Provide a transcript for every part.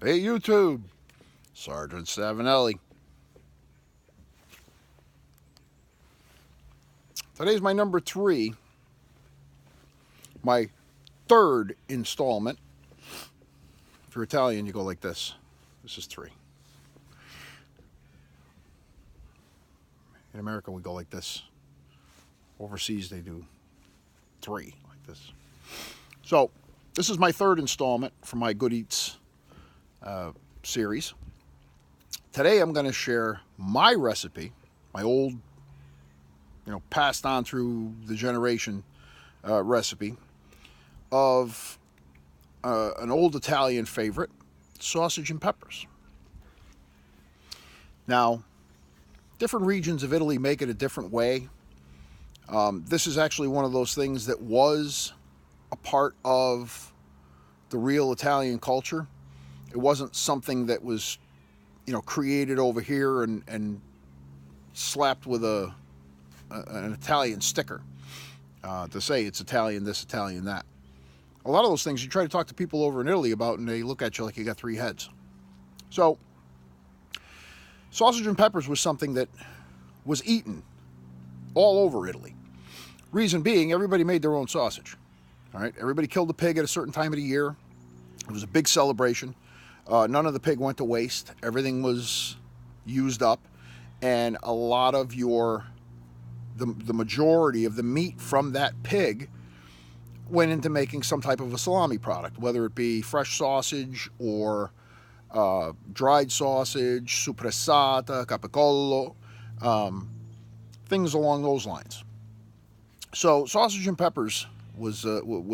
Hey YouTube, Sergeant Savinelli. Today's my number 3, my third installment. If you're Italian, you go like this. This is 3. In America, we go like this. Overseas, they do 3, like this. So, this is my third installment for my Good Eats series. Today, I'm going to share my recipe, my old, passed on through the generation recipe of an old Italian favorite, sausage and peppers. Now, different regions of Italy make it a different way. This is actually one of those things that was a part of the real Italian culture. It wasn't something that was, created over here and slapped with an Italian sticker to say it's Italian this, Italian that. A lot of those things you try to talk to people over in Italy about, and they look at you like you got 3 heads. So, sausage and peppers was something that was eaten all over Italy. Reason being, everybody made their own sausage. All right, everybody killed a pig at a certain time of the year. It was a big celebration. None of the pig went to waste. Everything was used up, and a lot of the majority of the meat from that pig went into making some type of a salami product, whether it be fresh sausage or dried sausage, suppressata, capicollo, things along those lines. So sausage and peppers was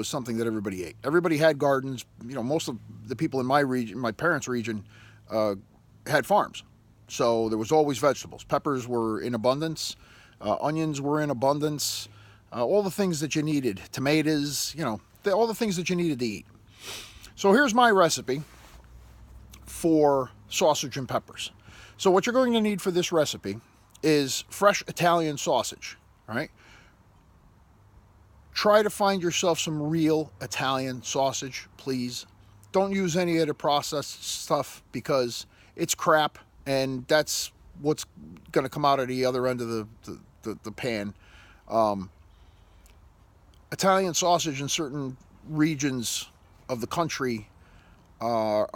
something that everybody ate. Everybody had gardens. Most of the people in my region, my parents' region, had farms. So there was always vegetables. Peppers were in abundance. Onions were in abundance. All the things that you needed. Tomatoes, all the things that you needed to eat. So here's my recipe for sausage and peppers. So what you're going to need for this recipe is fresh Italian sausage, all right? Try to find yourself some real Italian sausage, please. Don't use any of the processed stuff because it's crap, and that's what's going to come out of the other end of the pan. Italian sausage in certain regions of the country are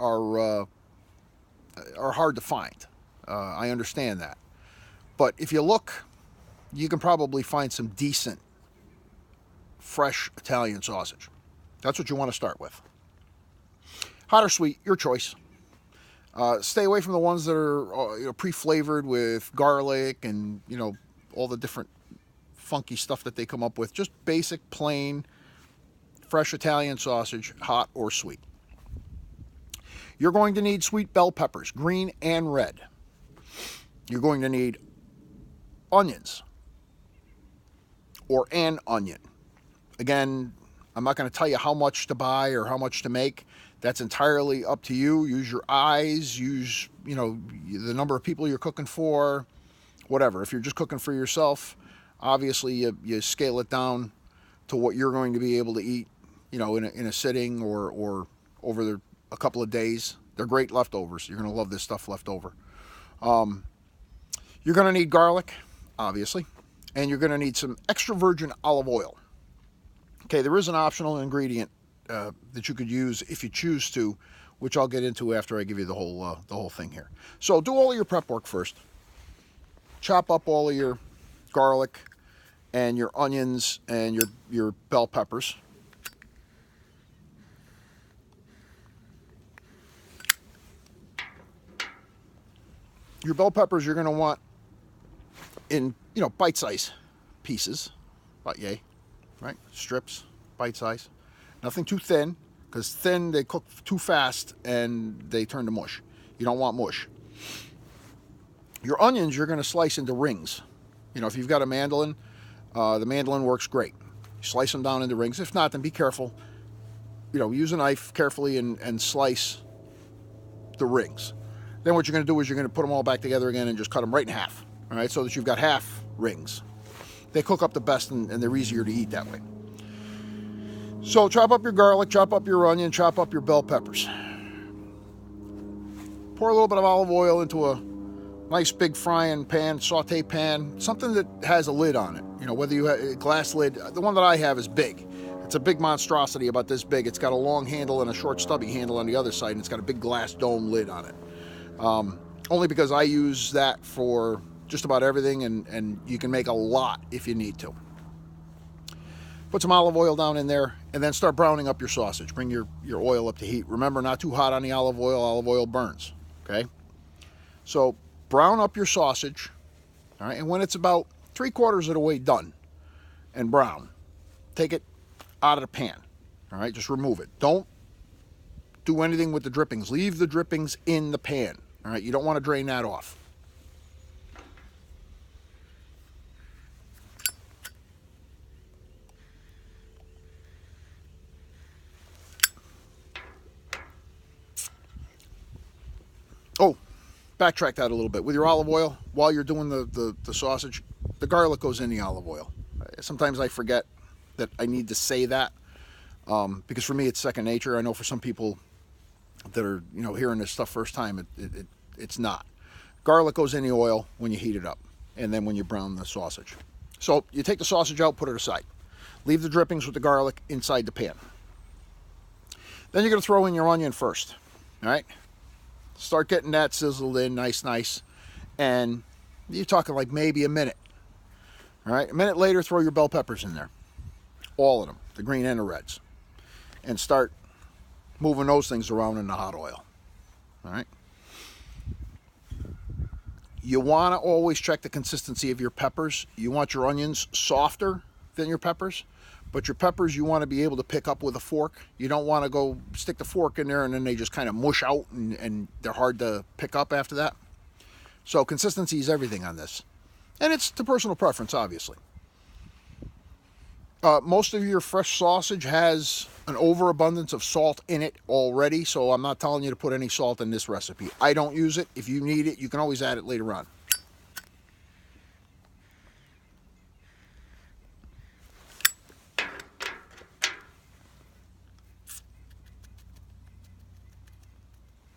hard to find. I understand that. But if you look, you can probably find some decent fresh Italian sausage. That's what you want to start with. Hot or sweet, your choice. Stay away from the ones that are pre-flavored with garlic and all the different funky stuff that they come up with. Just basic, plain, fresh Italian sausage, hot or sweet. You're going to need sweet bell peppers, green and red. You're going to need onions or an onion. Again, I'm not going to tell you how much to buy or how much to make. That's entirely up to you. Use your eyes, use, the number of people you're cooking for, whatever. If you're just cooking for yourself, obviously you scale it down to what you're going to be able to eat, in a sitting or over a couple of days. They're great leftovers. You're going to love this stuff left over. You're going to need garlic, obviously, and you're going to need some extra virgin olive oil. Okay, there is an optional ingredient that you could use if you choose to, which I'll get into after I give you the whole thing here. So do all of your prep work first. Chop up all of your garlic and your onions and your bell peppers. Your bell peppers you're going to want in bite-size pieces, about yay. Right? Strips, bite size. Nothing too thin, because thin they cook too fast and they turn to mush. You don't want mush. Your onions you're going to slice into rings. If you've got a mandolin, the mandolin works great. You slice them down into rings. If not, then be careful. Use a knife carefully and slice the rings. Then what you're going to do is you're going to put them all back together again and just cut them right in half. All right, so that you've got half rings. They cook up the best and they're easier to eat that way. So chop up your garlic, chop up your onion, chop up your bell peppers. pour a little bit of olive oil into a nice big frying pan, saute pan, something that has a lid on it. You know, whether you have a glass lid. The one that I have is big. It's a big monstrosity, about this big. It's got a long handle and a short stubby handle on the other side, and it's got a big glass dome lid on it. Only because I use that for just about everything, and you can make a lot if you need to. Put some olive oil down in there, and then start browning up your sausage. Bring your oil up to heat. Remember, not too hot on the olive oil. Olive oil burns, okay? So brown up your sausage, all right? And when it's about 3/4 of the way done and brown, take it out of the pan, all right? Just remove it. Don't do anything with the drippings. Leave the drippings in the pan, all right? You don't want to drain that off. Oh, backtrack that a little bit. With your olive oil, while you're doing the sausage, the garlic goes in the olive oil. Sometimes I forget that I need to say that, because for me it's second nature. I know for some people that are, you know, hearing this stuff first time, it's not. Garlic goes in the oil when you heat it up, and then when you brown the sausage. So you take the sausage out, put it aside. Leave the drippings with the garlic inside the pan. Then you're going to throw in your onion first, all right? Start getting that sizzled in nice, and you're talking like maybe a minute. All right, a minute later, throw your bell peppers in there, all of them, the green and the reds, and start moving those things around in the hot oil. All right. You want to always check the consistency of your peppers. You want your onions softer than your peppers, but your peppers you want to be able to pick up with a fork. You don't want to go stick the fork in there and then they just kind of mush out and they're hard to pick up after that. So consistency is everything on this. And it's to personal preference, obviously. Most of your fresh sausage has an overabundance of salt in it already, so I'm not telling you to put any salt in this recipe. I don't use it. If you need it, you can always add it later on.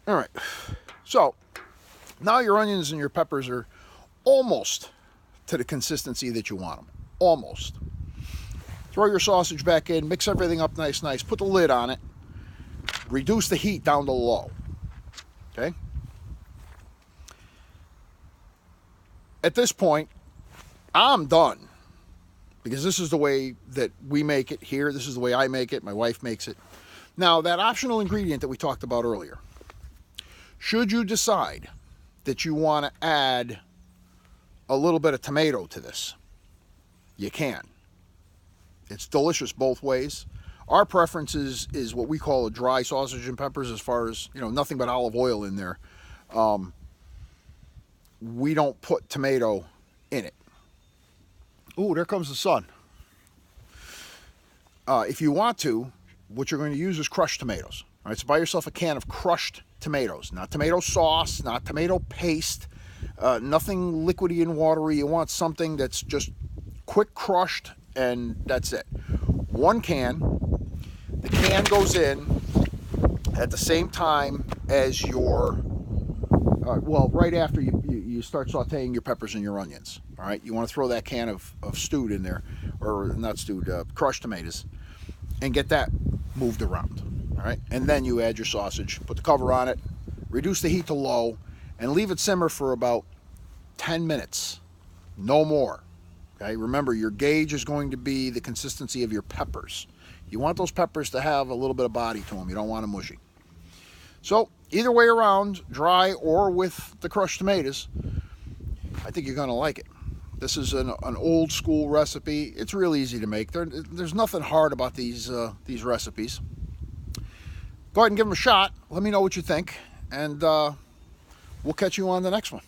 All right, so now your onions and your peppers are almost to the consistency that you want them. Almost. Throw your sausage back in, mix everything up nice, put the lid on it, reduce the heat down to low, okay? At this point, I'm done, because this is the way that we make it here. This is the way I make it. My wife makes it. Now, that optional ingredient that we talked about earlier, should you decide that you want to add a little bit of tomato to this, you can. It's delicious both ways. Our preference is what we call a dry sausage and peppers, as far as, you know, nothing but olive oil in there. We don't put tomato in it. Ooh, there comes the sun. If you want to, what you're going to use is crushed tomatoes. All right, so buy yourself a can of crushed tomatoes, not tomato sauce, not tomato paste, nothing liquidy and watery. You want something that's just quick crushed, and that's it. One can. The can goes in at the same time as your, well, right after you start sauteing your peppers and your onions. All right, you want to throw that can of stewed in there, or not stewed, crushed tomatoes, and get that moved around. All right, and then you add your sausage, put the cover on it, reduce the heat to low, and leave it simmer for about 10 minutes, no more. Okay, remember, your gauge is going to be the consistency of your peppers. You want those peppers to have a little bit of body to them. You don't want them mushy. So either way around, dry or with the crushed tomatoes, I think you're going to like it. This is an old school recipe. It's real easy to make. There's nothing hard about these recipes. Go ahead and give them a shot. Let me know what you think, and we'll catch you on the next one.